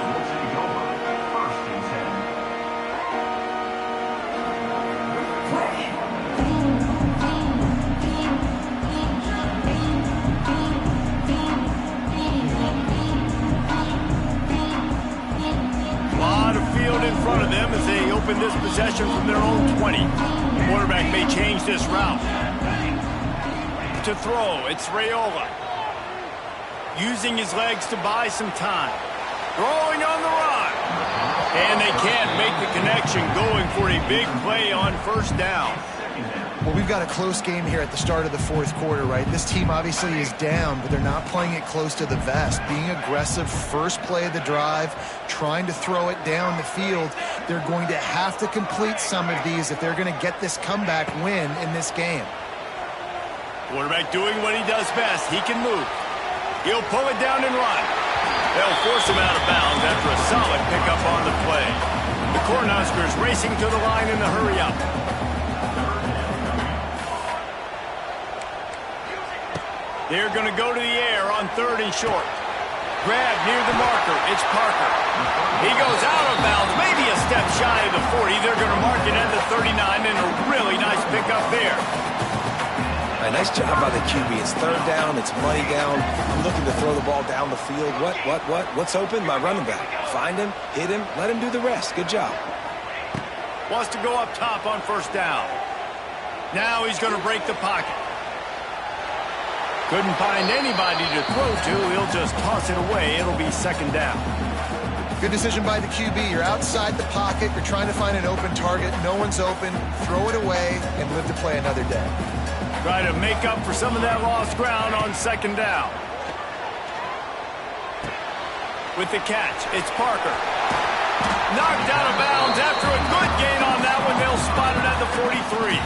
A lot of field in front of them as they open this possession from their own 20. The quarterback may change this route. To throw, it's Raiola. Using his legs to buy some time. Throwing on the run. And they can't make the connection, going for a big play on first down. Well, we've got a close game here at the start of the fourth quarter, right? This team obviously is down, but they're not playing it close to the vest. Being aggressive, first play of the drive, trying to throw it down the field. They're going to have to complete some of these if they're going to get this comeback win in this game. Quarterback doing what he does best. He can move. He'll pull it down and run. They'll force him out of bounds after a solid pickup on the play. The Cornhuskers racing to the line in the hurry-up. They're going to go to the air on 3rd and short. Grab near the marker. It's Parker. He goes out of bounds, maybe a step shy of the 40. They're going to mark it at the 39, and a really nice pickup there. Right, nice job by the QB. It's 3rd down. It's money down. I'm looking to throw the ball down the field. What's open? My running back. Find him, hit him, let him do the rest. Good job. Wants to go up top on first down. Now he's going to break the pocket. Couldn't find anybody to throw to. He'll just toss it away. It'll be 2nd down. Good decision by the QB. You're outside the pocket. You're trying to find an open target. No one's open. Throw it away and live to play another day. Try to make up for some of that lost ground on 2nd down. With the catch, it's Parker. Knocked out of bounds after a good gain on that one. They'll spot it at the 43.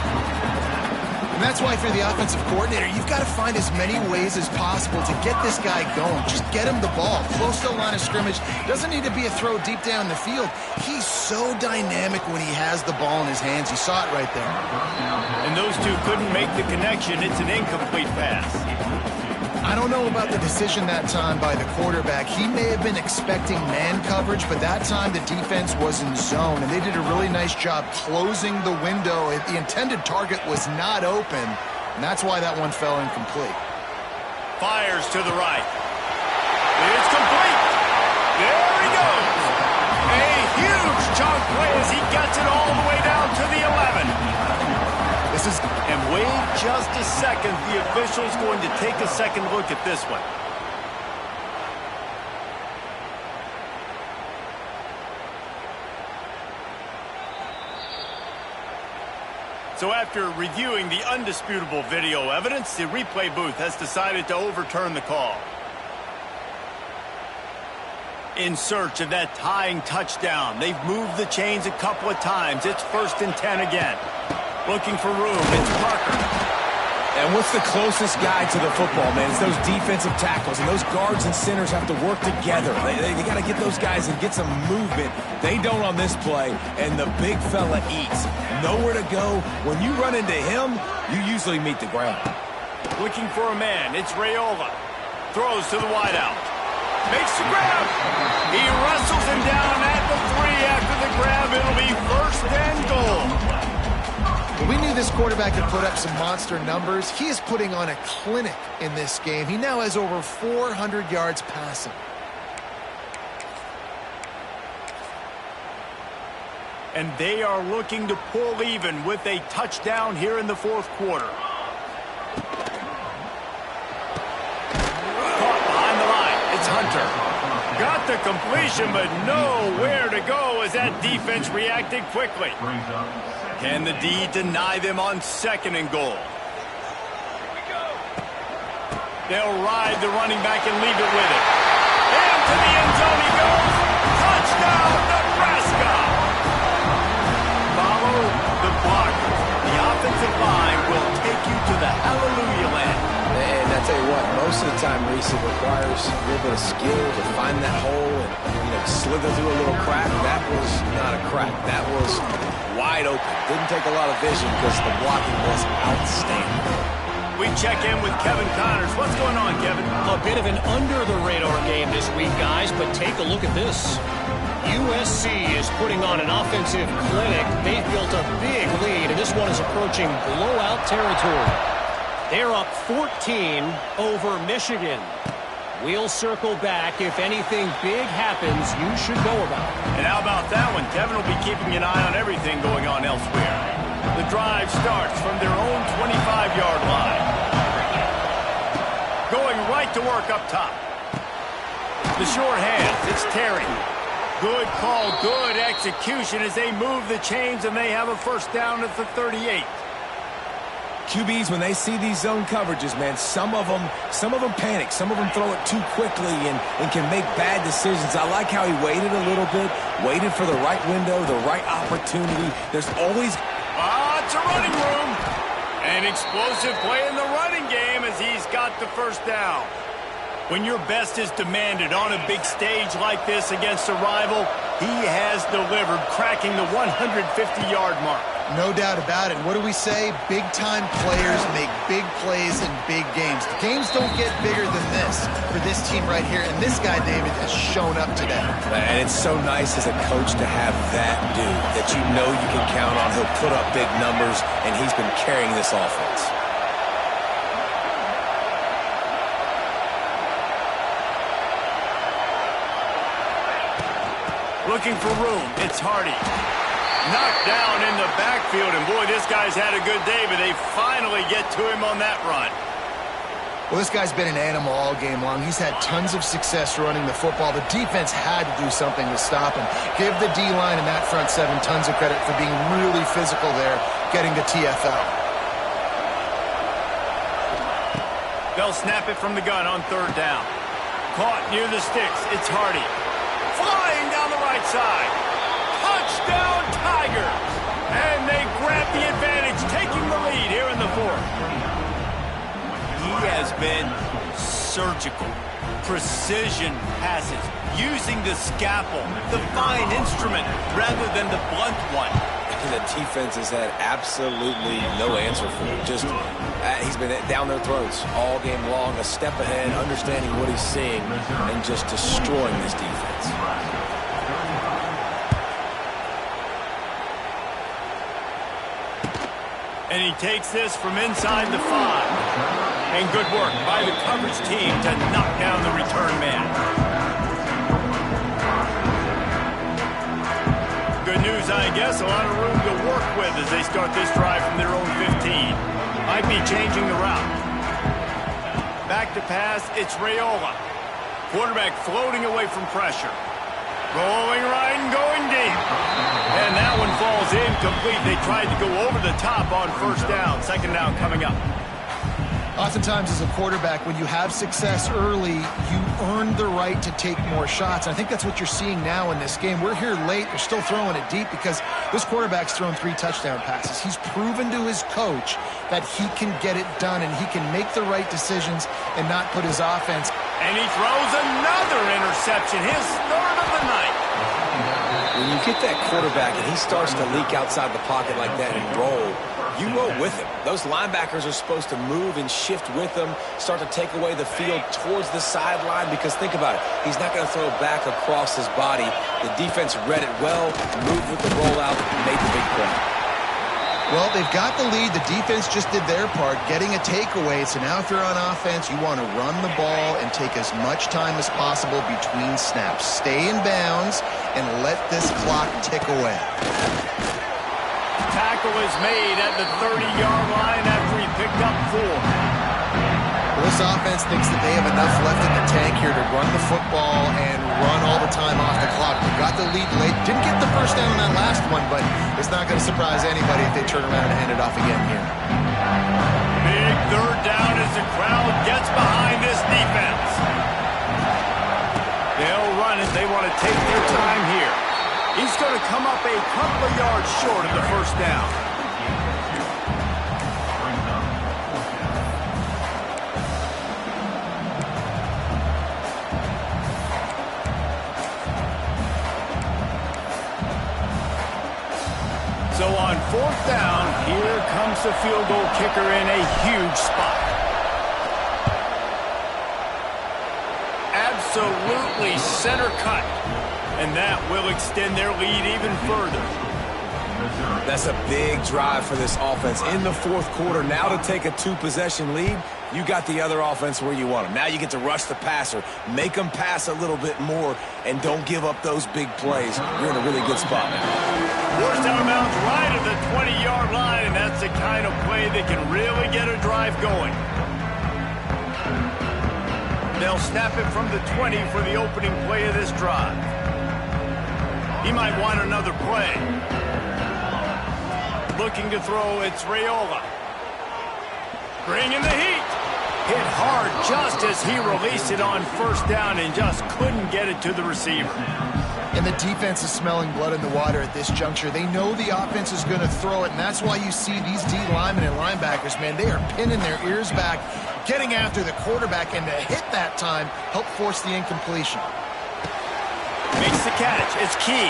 And that's why, if you're the offensive coordinator, you've got to find as many ways as possible to get this guy going. Just get him the ball close to the line of scrimmage. Doesn't need to be a throw deep down the field. He's so dynamic when he has the ball in his hands. You saw it right there. And those two couldn't make the connection. It's an incomplete pass. I don't know about the decision that time by the quarterback. He may have been expecting man coverage, but that time the defense was in zone, and they did a really nice job closing the window. The intended target was not open, and that's why that one fell incomplete. Fires to the right. It's complete. There he goes. A huge chunk play as he gets it all the way down to the 11. And wait just a second. The official's going to take a second look at this one. So after reviewing the undisputable video evidence, the replay booth has decided to overturn the call. In search of that tying touchdown. They've moved the chains a couple of times. It's 1st and 10 again. Looking for room. It's Parker. And what's the closest guy to the football, man? It's those defensive tackles, and those guards and centers have to work together. They got to get those guys and get some movement. They don't on this play, and the big fella eats. Nowhere to go. When you run into him, you usually meet the ground. Looking for a man. It's Raiola. Throws to the wideout. Makes the grab. He wrestles him down at the 3 after the grab. It'll be 1st and goal. We knew this quarterback could put up some monster numbers. He is putting on a clinic in this game. He now has over 400 yards passing. And they are looking to pull even with a touchdown here in the fourth quarter. Caught behind the line. It's Hunter. Got the completion, but nowhere to go as that defense reacted quickly. Can the D deny them on 2nd and goal? They'll ride the running back and leave it with it. Into the end zone he goes. Touchdown, Nebraska! Follow the blockers. The offensive line will take you to the hallelujah land. And I tell you what, most of the time, Reese, it requires a little bit of skill to find that hole and slither through a little crack. That was not a crack. That was wide open. Didn't take a lot of vision because the blocking was outstanding. We check in with Kevin Connors. What's going on, Kevin? A bit of an under-the-radar game this week, guys, but take a look at this. USC is putting on an offensive clinic. They've built a big lead, and this one is approaching blowout territory. They're up 14 over Michigan. We'll circle back. If anything big happens, you should know about it. And how about that one? Kevin will be keeping an eye on everything going on elsewhere. The drive starts from their own 25-yard line. Going right to work up top. The short hands, it's Terry. Good call, good execution as they move the chains and they have a first down at the 38. QBs, when they see these zone coverages, man, some of them panic. Some of them throw it too quickly and can make bad decisions. I like how he waited a little bit, waited for the right window, the right opportunity. There's always... It's a running room. An explosive play in the running game as he's got the first down. When your best is demanded on a big stage like this against a rival, he has delivered, cracking the 150-yard mark. No doubt about it. What do we say? Big-time players make big plays in big games. The games don't get bigger than this for this team right here, and this guy, David, has shown up today. And it's so nice as a coach to have that dude that you know you can count on. He'll put up big numbers, and he's been carrying this offense. Looking for room. It's Hardy. Knocked down in the backfield, and boy, this guy's had a good day, but they finally get to him on that run. Well, this guy's been an animal all game long. He's had tons of success running the football. The defense had to do something to stop him. Give the D-line and that front seven tons of credit for being really physical there, getting the TFL. They'll snap it from the gun on 3rd down. Caught near the sticks. It's Hardy. Flying down the right side. Touchdown, Tigers! And they grab the advantage, taking the lead here in the 4th. He has been surgical. Precision passes, using the scalpel, the fine instrument, rather than the blunt one. The defense has had absolutely no answer for him. Just, he's been down their throats all game long, a step ahead, understanding what he's seeing, and just destroying this defense. And he takes this from inside the 5. And good work by the coverage team to knock down the return man. Good news, I guess. A lot of room to work with as they start this drive from their own 15. Might be changing the route. Back to pass, it's Raiola. Quarterback floating away from pressure. Rolling right and going deep. And that one falls incomplete. They tried to go over the top on 1st down. 2nd down coming up. Oftentimes as a quarterback, when you have success early, you earn the right to take more shots. I think that's what you're seeing now in this game. We're here late. They're still throwing it deep because this quarterback's thrown 3 touchdown passes. He's proven to his coach that he can get it done and he can make the right decisions and not put his offense. And he throws another interception, his 3rd of the night. When you get that quarterback and he starts to leak outside the pocket like that and roll, you roll with him. Those linebackers are supposed to move and shift with him, start to take away the field towards the sideline because think about it. He's not going to throw it back across his body. The defense read it well, moved with the rollout, made the big play. Well, they've got the lead. The defense just did their part, getting a takeaway. So now if you're on offense, you want to run the ball and take as much time as possible between snaps. Stay in bounds and let this clock tick away. Tackle is made at the 30-yard line after he picked up 4. Well, this offense thinks that they have enough left in the tank here to run the football and run all the time off the clock. They got the lead late. Didn't get the first down on that last one, but it's not going to surprise anybody if they turn around and hand it off again here. Big third down as the crowd gets behind this defense. They'll run it. They want to take their time here. He's going to come up a couple of yards short of the first down. So on fourth down, here comes the field goal kicker in a huge spot. Absolutely center cut. And that will extend their lead even further. That's a big drive for this offense in the fourth quarter. Now to take a 2-possession lead, you got the other offense where you want them. Now you get to rush the passer, make them pass a little bit more, and don't give up those big plays. You're in a really good spot now. Forced out of bounds right at the 20-yard line, and that's the kind of play that can really get a drive going. They'll snap it from the 20 for the opening play of this drive. He might want another play. Looking to throw, it's Raiola. Bringing the heat. Hit hard just as he released it on first down and just couldn't get it to the receiver. And the defense is smelling blood in the water at this juncture. They know the offense is going to throw it, and that's why you see these D linemen and linebackers, man, they are pinning their ears back, getting after the quarterback, and to hit that time, help force the incompletion. Makes the catch. It's key.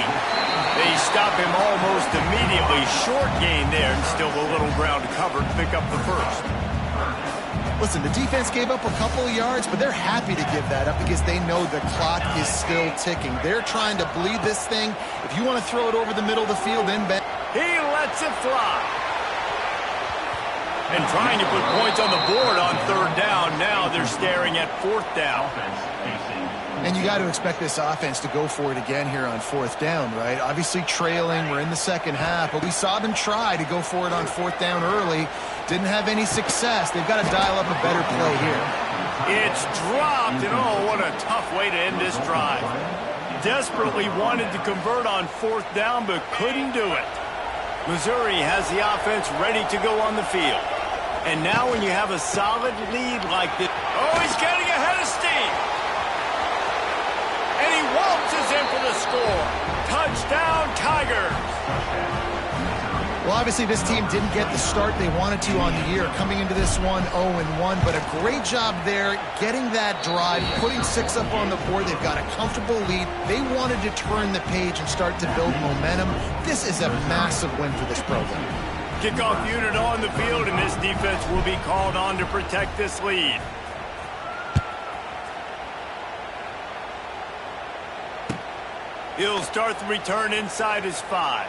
They stop him almost immediately. Short gain there, and still a little ground to cover to pick up the first. Listen, the defense gave up a couple of yards, but they're happy to give that up because they know the clock is still ticking. They're trying to bleed this thing. If you want to throw it over the middle of the field, then he lets it fly. And trying to put points on the board on third down. Now they're staring at fourth down. And you got to expect this offense to go for it again here on fourth down, right? Obviously trailing, we're in the second half, but we saw them try to go for it on fourth down early. Didn't have any success. They've got to dial up a better play here. It's dropped, and oh, what a tough way to end this drive. Desperately wanted to convert on fourth down, but couldn't do it. Missouri has the offense ready to go on the field. And now when you have a solid lead like this, oh, he's getting ahead of steam. And he waltzes in for the score. Touchdown, Tigers. Well, obviously this team didn't get the start they wanted to on the year, coming into this one 0-1, but a great job there getting that drive, putting 6 up on the board. They've got a comfortable lead. They wanted to turn the page and start to build momentum. This is a massive win for this program. Kickoff unit on the field, and this defense will be called on to protect this lead. He'll start the return inside his 5.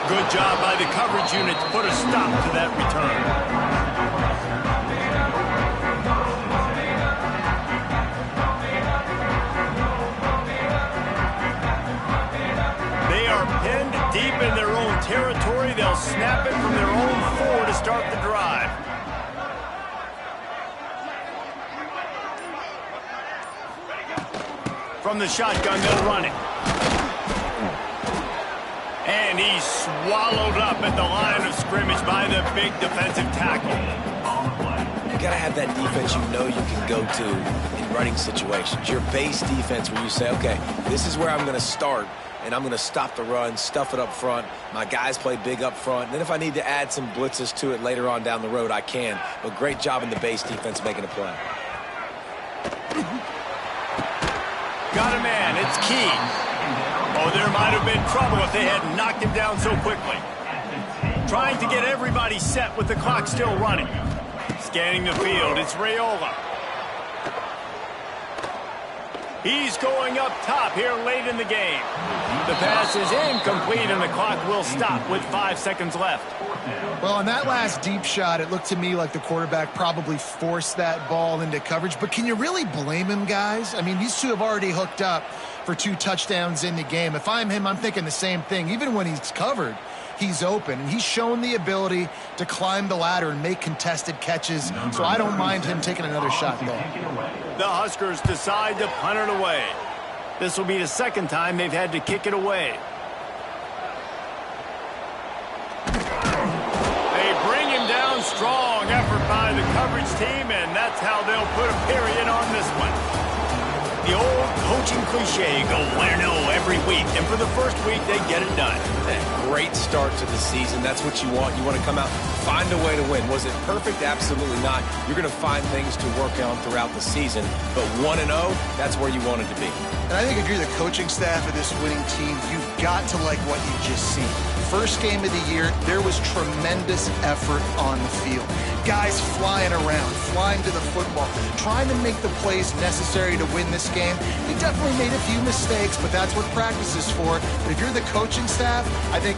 Good job by the coverage unit to put a stop to that return. They are pinned deep in their own territory. They'll snap it from their own 4 to start the drive. From the shotgun, they'll run it. And he's swallowed up at the line of scrimmage by the big defensive tackle. You got to have that defense you know you can go to in running situations. Your base defense where you say, okay, this is where I'm going to start, and I'm going to stop the run, stuff it up front. My guys play big up front. And then if I need to add some blitzes to it later on down the road, I can. But great job in the base defense making a play. Got a man. It's key. Oh, there might have been trouble if they had knocked him down so quickly. Trying to get everybody set with the clock still running. Scanning the field, it's Raiola. He's going up top here late in the game. The pass is incomplete, and the clock will stop with 5 seconds left. Well, on that last deep shot, it looked to me like the quarterback probably forced that ball into coverage. But can you really blame him, guys? I mean, these two have already hooked up for 2 touchdowns in the game. If I'm him, I'm thinking the same thing. Even when he's covered, he's open. And he's shown the ability to climb the ladder and make contested catches. So I don't mind him taking another shot there. The Huskers decide to punt it away. This will be the second time they've had to kick it away. Strong effort by the coverage team, and that's how they'll put a period on this one. The old coaching cliche, go win or no every week, and for the first week, they get it done. Great start to the season. That's what you want. You want to come out, find a way to win. Was it perfect? Absolutely not. You're going to find things to work on throughout the season, but 1-0, that's where you wanted to be. And I think if you're the coaching staff of this winning team, you've got to like what you just seen. First game of the year, there was tremendous effort on the field. Guys flying around, flying to the football, trying to make the plays necessary to win this game. They definitely made a few mistakes, but that's what practice is for. But if you're the coaching staff, I think